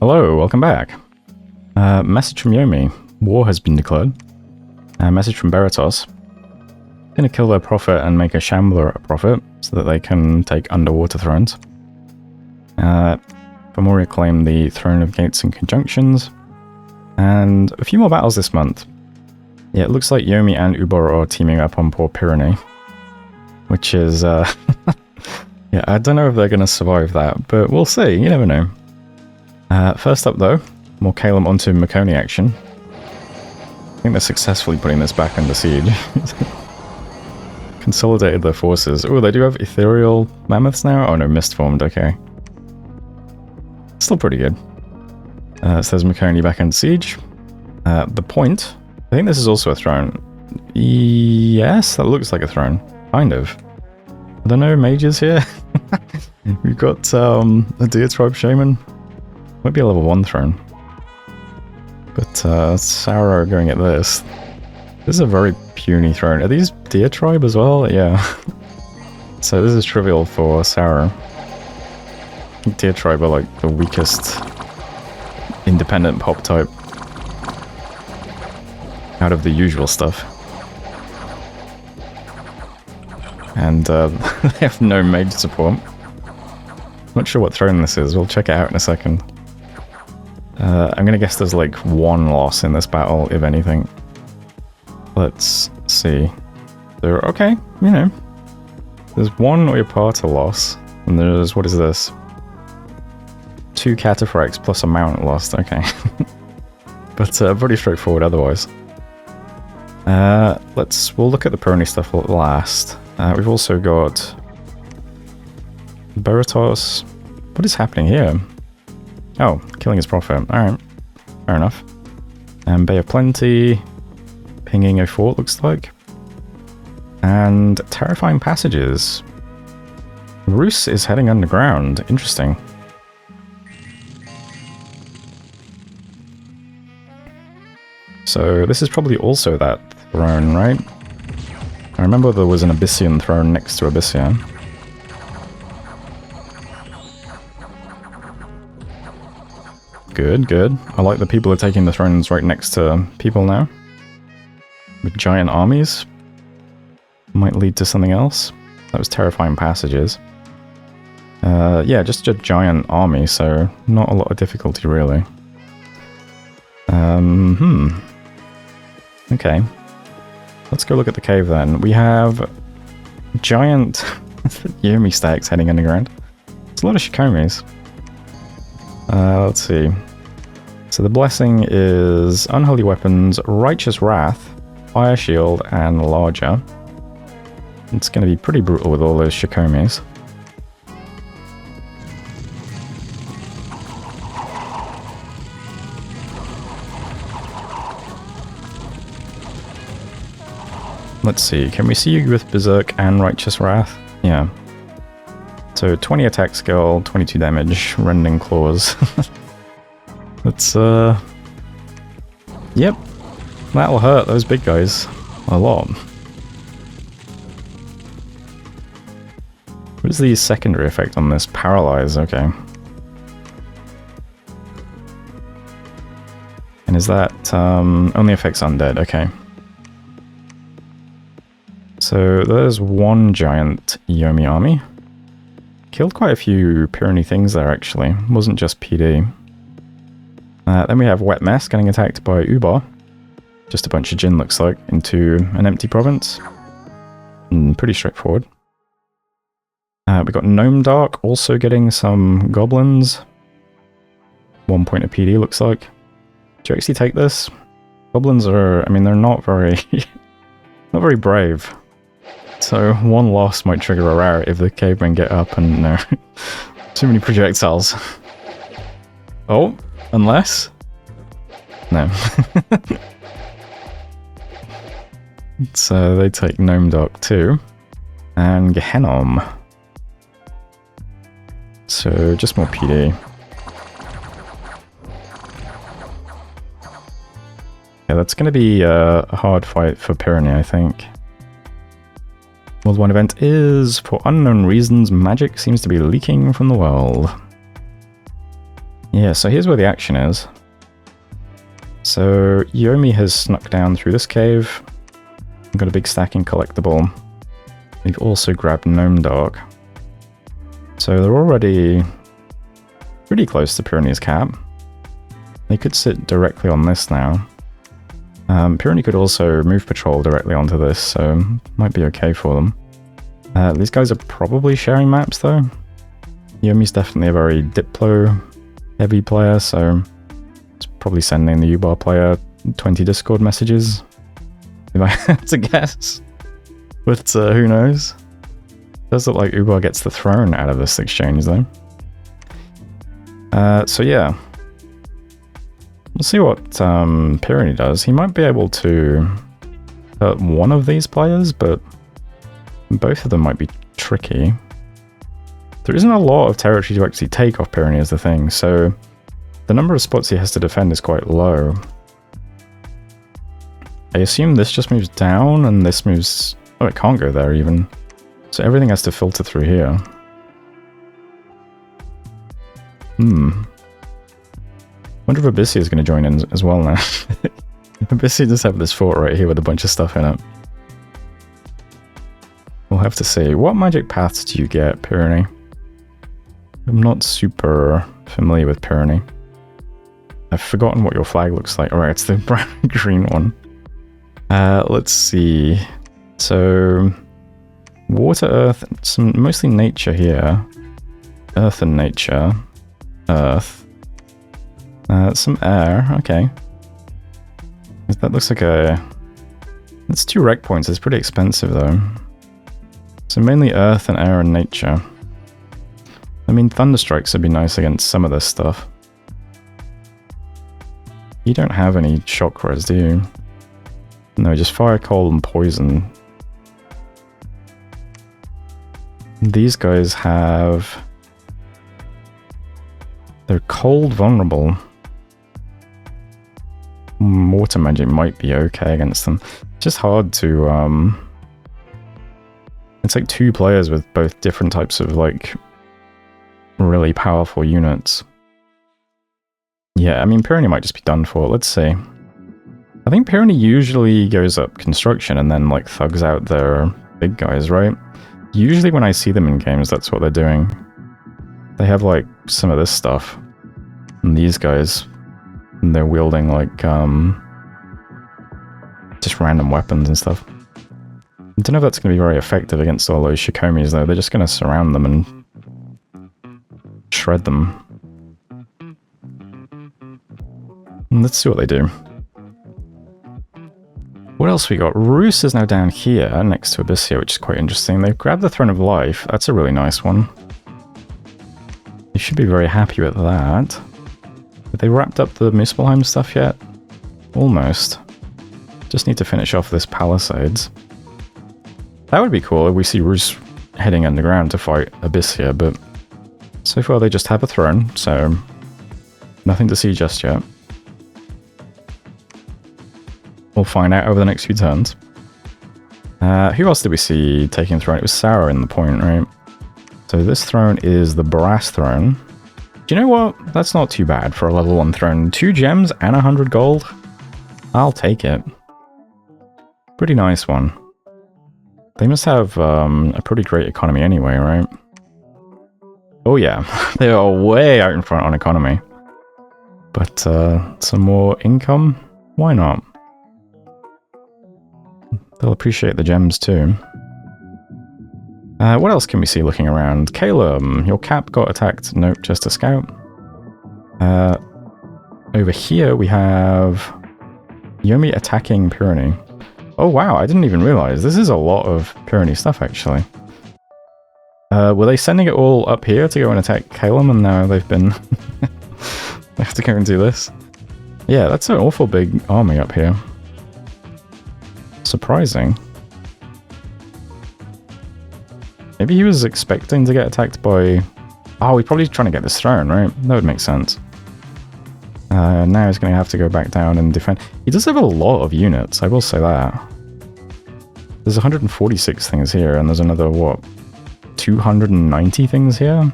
Hello, welcome back. Message from Yomi. War has been declared. Message from Beratos. Gonna kill their prophet and make a shambler a prophet so that they can take underwater thrones. Famoria claim the Throne of Gates and Conjunctions. And a few more battles this month. Yeah, it looks like Yomi and Ubor are teaming up on poor Pyrenees. Which is, yeah, I don't know if they're gonna survive that, but we'll see, you never know. First up though, more Calum onto Makoni action. I think they're successfully putting this back under siege. Consolidated their forces. Oh, they do have ethereal mammoths now? Oh no, mist formed, okay. Still pretty good. Says Makoni back under siege. The point. I think this is also a throne. Yes, that looks like a throne. Kind of. Are there no mages here? We've got a Deer Tribe Shaman. Might be a level 1 throne. But Sarah going at this. This is a very puny throne. Are these Deer Tribe as well? Yeah. So this is trivial for Sarah. Deer Tribe are like the weakest independent pop type out of the usual stuff. And they have no mage support. Not sure what throne this is. We'll check it out in a second. I'm gonna guess there's like 1 loss in this battle, if anything. Let's see. So, okay, you know. There's 1 Oyapata loss, and there's, what is this? 2 Cataphracts plus a mount lost, okay. But pretty straightforward otherwise. We'll look at the Pony stuff last. We've also got Beratos. What is happening here? Oh, killing his prophet. Alright. Fair enough. And Bay of Plenty. Pinging a fort, looks like. And Terrifying Passages. Roos is heading underground. Interesting. So this is probably also that throne, right? I remember there was an Abyssian throne next to Abyssian. Good, good. I like that people are taking the thrones right next to people now. With giant armies. Might lead to something else. That was Terrifying Passages. Yeah, just a giant army, so not a lot of difficulty really. Okay. Let's go look at the cave then. We have giant Yomi stacks heading underground. It's a lot of Shikomis. Let's see. So the blessing is Unholy Weapons, Righteous Wrath, Fire Shield, and Larger. It's going to be pretty brutal with all those Shikomis. Let's see, can we see you with Berserk and Righteous Wrath? Yeah. So 20 attack skill, 22 damage, Rending Claws. That's, yep. That'll hurt those big guys a lot. What is the secondary effect on this? Paralyze, okay. And is that, only affects undead, okay. So there's 1 giant Yomi army. Killed quite a few Pyrenees things there, actually. It wasn't just PD. Then we have Wet Mess getting attacked by Ubar. Just a bunch of Jinn, looks like, into an empty province. Pretty straightforward. We've got Gnome Dark also getting some goblins. 1 point of PD, looks like. Do you actually take this? Goblins are, I mean, they're not very, not very brave. So 1 loss might trigger a rare if the cavemen get up and no. Too many projectiles. Oh, unless? No. So they take Gnome Dark too. And Gehenom. So just more PD. Yeah, that's going to be a hard fight for Pyrenees, I think. World 1 event is, for unknown reasons, magic seems to be leaking from the world. Yeah, so here's where the action is. So Yomi has snuck down through this cave. We've got a big stacking collectible. We've also grabbed Gnome Dark. So they're already pretty close to Pyrenees Cap. They could sit directly on this now. Pyrenee could also move patrol directly onto this, so might be okay for them. These guys are probably sharing maps though. Yomi's definitely a very Diplo heavy player, so it's probably sending the U-Bar player 20 Discord messages, if I had to guess. But who knows? Does look like U-Bar gets the throne out of this exchange though. So yeah. We'll see what Pyrenee does. He might be able to hurt one of these players, but both of them might be tricky. There isn't a lot of territory to actually take off Pyrenee is the thing, so the number of spots he has to defend is quite low. I assume this just moves down and this moves... Oh, it can't go there even. So everything has to filter through here. Wonder if Abyssia is going to join in as well now. Abyssia does have this fort right here with a bunch of stuff in it. We'll have to see. What magic paths do you get, Pyrenee? I'm not super familiar with Pyrenee. I've forgotten what your flag looks like. Alright, it's the brown and green one. Let's see. So, water, earth, some mostly nature here. Earth and nature. Earth. Some air, okay. That looks like a... That's 2 rec points, it's pretty expensive though. So mainly earth and air and nature. I mean, thunderstrikes would be nice against some of this stuff. You don't have any chakras, do you? No, just fire, cold, and poison. These guys have... They're cold vulnerable. Water magic might be okay against them. It's just hard to... It's like 2 players with both different types of, like, really powerful units. Yeah, I mean, Pyrenee might just be done for. Let's see. I think Pyrenee usually goes up construction and then, like, thugs out their big guys, right? Usually when I see them in games, that's what they're doing. They have, like, some of this stuff. And these guys, and they're wielding, like, just random weapons and stuff. I don't know if that's going to be very effective against all those Shikomis, though. They're just going to surround them and shred them. And let's see what they do. What else we got? Roos is now down here, next to Abyssia, which is quite interesting. They've grabbed the Throne of Life. That's a really nice one. You should be very happy with that. Have they wrapped up the Muspelheim stuff yet? Almost. Just need to finish off this Palisades. That would be cool if we see Roos heading underground to fight Abyssia, but so far they just have a throne, so nothing to see just yet. We'll find out over the next few turns. Who else did we see taking the throne? It was Sarah in the point, right? So this throne is the Brass Throne. Do you know what? That's not too bad for a level 1 throne. 2 gems and 100 gold? I'll take it. Pretty nice one. They must have a pretty great economy anyway, right? Oh yeah, they are way out in front on economy. But some more income? Why not? They'll appreciate the gems too. What else can we see looking around? Calum, your cap got attacked. Nope, just a scout. Over here we have Yomi attacking Pyrenee. Oh wow, I didn't even realize. This is a lot of Pyrenee stuff actually. Were they sending it all up here to go and attack Calum, and now they've been... they have to go and do this? Yeah, that's an awful big army up here. Surprising. Maybe he was expecting to get attacked by... Oh, he's probably trying to get this throne, right? That would make sense. Now he's going to have to go back down and defend. He does have a lot of units, I will say that. There's 146 things here, and there's another, what, 290 things here?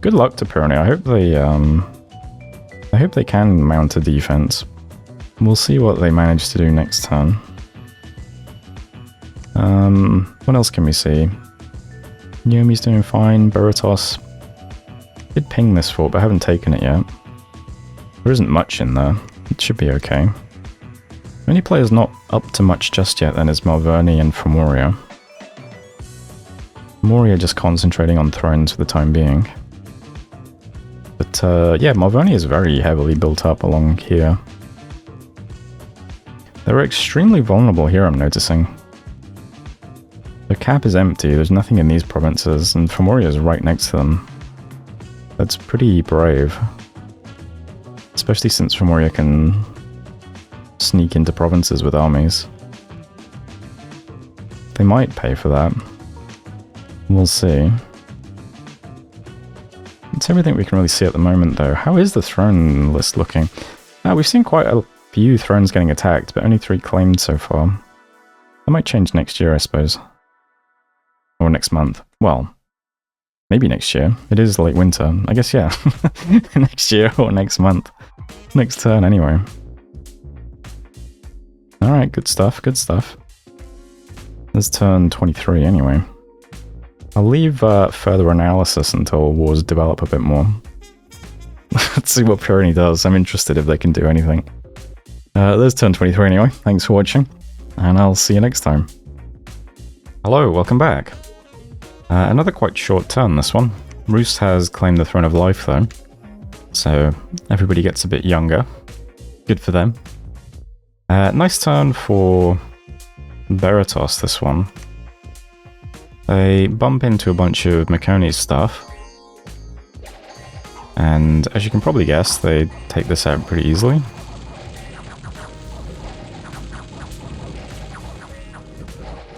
Good luck to Pyrenee. I hope they I hope they can mount a defense. We'll see what they manage to do next turn. What else can we see? Yomi's doing fine. Baratos did ping this fort, but I haven't taken it yet. There isn't much in there. It should be okay. The only player's not up to much just yet then is Malverni and Femoria. Femoria just concentrating on thrones for the time being. But yeah, Malverni is very heavily built up along here. They're extremely vulnerable here, I'm noticing. The cap is empty, there's nothing in these provinces, and Femoria is right next to them. That's pretty brave. Especially since Femoria can sneak into provinces with armies. They might pay for that. We'll see. It's everything we can really see at the moment, though. How is the throne list looking? We've seen quite a few thrones getting attacked, but only 3 claimed so far. That might change next year, I suppose. Or next month. Well, maybe next year. It is late winter. I guess, yeah. Next year or next month. Next turn, anyway. Alright, good stuff, good stuff. There's turn 23, anyway. I'll leave further analysis until wars develop a bit more. Let's see what Pyrenees does. I'm interested if they can do anything. There's turn 23 anyway. Thanks for watching, and I'll see you next time. Hello, welcome back. Another quite short turn, this one. Rus has claimed the Throne of Life, though. So, everybody gets a bit younger. Good for them. Nice turn for Baratos, this one. They bump into a bunch of Makoni's stuff. And as you can probably guess, they take this out pretty easily.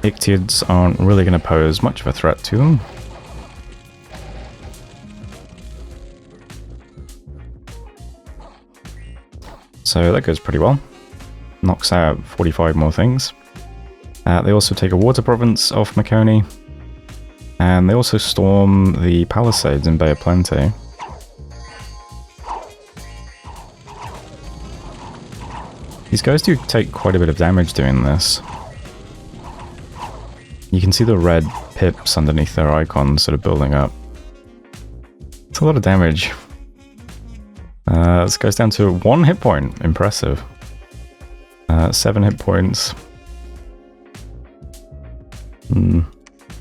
Ictids aren't really going to pose much of a threat to them. So that goes pretty well. Knocks out 45 more things. They also take a water province off Makoni. And they also storm the palisades in Bay of Plenty. These guys do take quite a bit of damage doing this. You can see the red pips underneath their icons sort of building up. It's a lot of damage. This goes down to 1 hit point. Impressive. 7 hit points.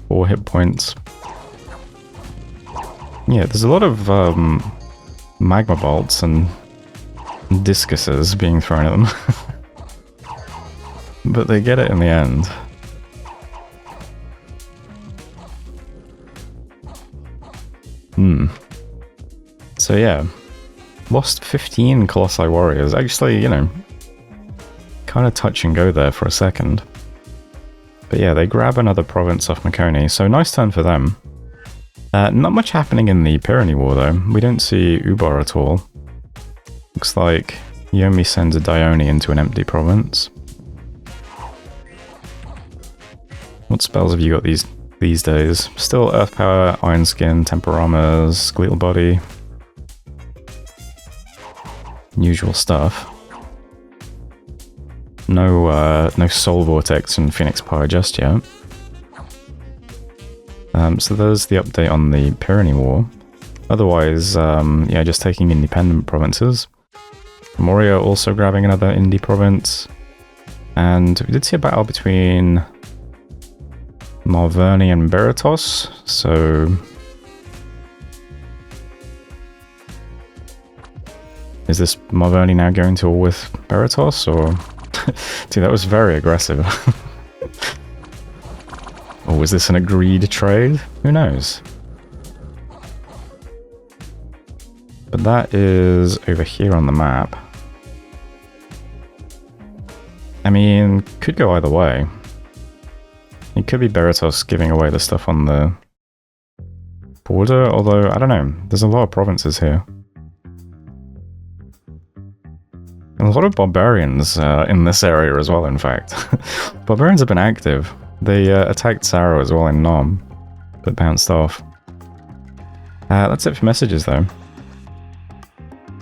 4 hit points. Yeah, there's a lot of magma bolts and discuses being thrown at them. But they get it in the end. So yeah, lost 15 Colossi Warriors. Actually, you know, kind of touch and go there for a second. But yeah, they grab another province off Makoni, so nice turn for them. Not much happening in the Pyrenee War, though. We don't see Ubar at all. Looks like Yomi sends a Dione into an empty province. What spells have you got these days? Still Earth Power, Iron Skin, Temperamas, Skeletal Body. Usual stuff. No Soul Vortex and Phoenix Power just yet. So there's the update on the Pyrenee War. Otherwise, yeah, just taking independent provinces. Moria also grabbing another indie province. And we did see a battle between Malverni and Baratos, so... Is this Malverni now going to war with Baratos, or... Dude, that was very aggressive. Or was this an agreed trade? Who knows? But that is over here on the map. I mean, could go either way. It could be Baratos giving away the stuff on the border, although, I don't know, there's a lot of provinces here. And a lot of barbarians in this area as well, in fact. Barbarians have been active. They attacked Saro as well in Nom, but bounced off. That's it for messages, though.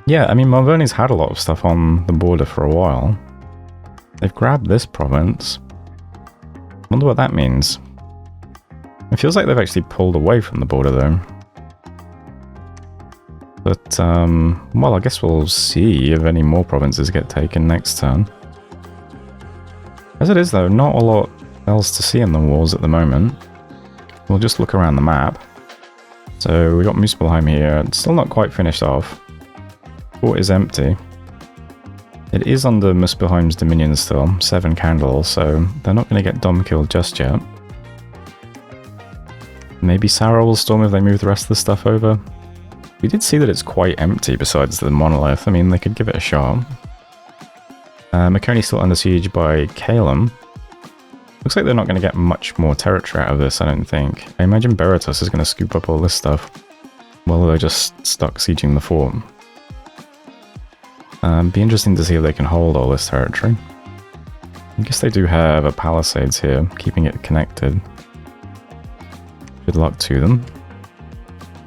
Yeah, I mean, Malvoni's had a lot of stuff on the border for a while. They've grabbed this province. Wonder what that means. It feels like they've actually pulled away from the border, though. But, well, I guess we'll see if any more provinces get taken next turn. As it is, though, not a lot else to see in the wars at the moment. We'll just look around the map. So, we got Muspelheim here. It's still not quite finished off. Fort is empty. It is under Muspelheim's dominion still, 7 candles, so they're not going to get Dom killed just yet. Maybe Sarah will storm if they move the rest of the stuff over. We did see that it's quite empty besides the monolith. I mean, they could give it a shot. Maconi's still under siege by Calum. Looks like they're not going to get much more territory out of this, I don't think. I imagine Beretus is going to scoop up all this stuff while they're just stuck sieging the fort. Be interesting to see if they can hold all this territory. I guess they do have a palisades here, keeping it connected. Good luck to them.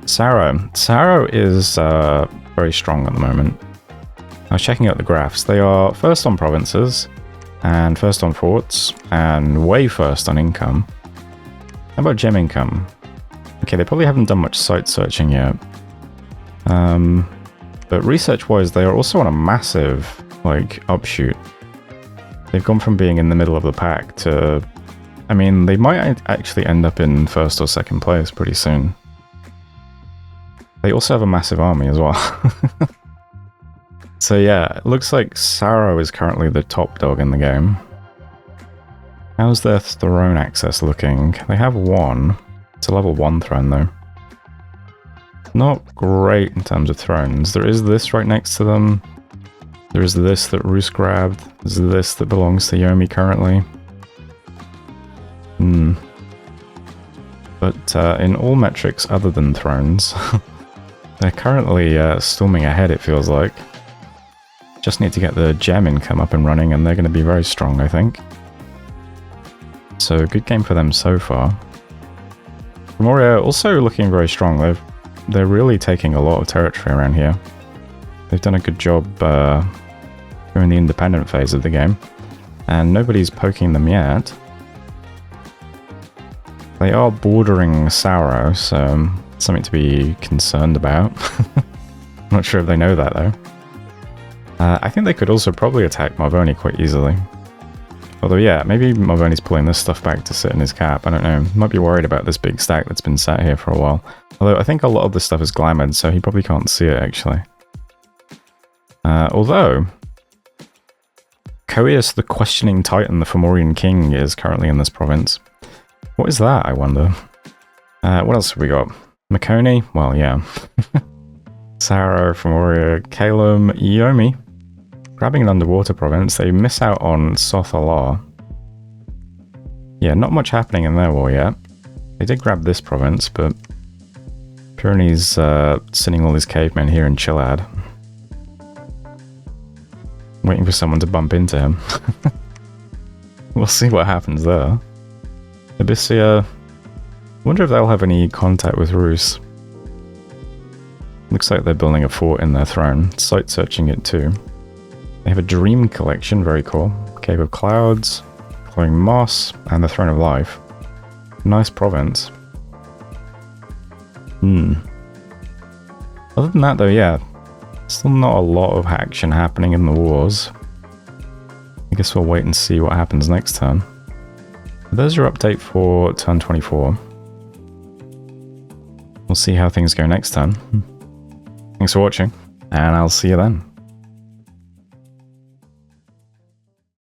Saro is very strong at the moment. I was checking out the graphs. They are first on provinces, and first on forts, and way first on income. How about gem income? Okay, they probably haven't done much site searching yet. But research-wise, they are also on a massive, like, upshoot. They've gone from being in the middle of the pack to... I mean, they might actually end up in first or second place pretty soon. They also have a massive army as well. So yeah, it looks like Saro is currently the top dog in the game. How's their throne access looking? They have one. It's a level 1 throne though. Not great in terms of thrones. There is this right next to them. There is this that Roos grabbed. There's this that belongs to Yomi currently. But in all metrics other than thrones, they're currently storming ahead, it feels like. Just need to get the gem income up and running and they're going to be very strong, I think. So good game for them so far. Memoria also looking very strong. They're really taking a lot of territory around here. They've done a good job during the independent phase of the game. And nobody's poking them yet. They are bordering Saro, so something to be concerned about. Not sure if they know that though. I think they could also probably attack Marvoni quite easily. Although yeah, maybe Marvoni's pulling this stuff back to sit in his cap, I don't know. Might be worried about this big stack that's been sat here for a while. Although I think a lot of this stuff is glamoured, so he probably can't see it actually. Although... Coeus the Questioning Titan, the Fomorian King, is currently in this province. What is that, I wonder? What else have we got? Maconi? Well, yeah. Saro, Fomoria, Calum, Yomi. Grabbing an underwater province. They miss out on Sothalar. Yeah, not much happening in their war yet. They did grab this province, but Pyrenees sending all these cavemen here in Chilad. Waiting for someone to bump into him. We'll see what happens there. Abyssia. Wonder if they'll have any contact with Roos. Looks like they're building a fort in their throne. Site searching it too. They have a dream collection, very cool. Cave of Clouds, Glowing Moss, and the Throne of Life. Nice province. Other than that though, yeah. Still not a lot of action happening in the wars. I guess we'll wait and see what happens next turn. There's your update for turn 24. We'll see how things go next turn. Thanks for watching, and I'll see you then.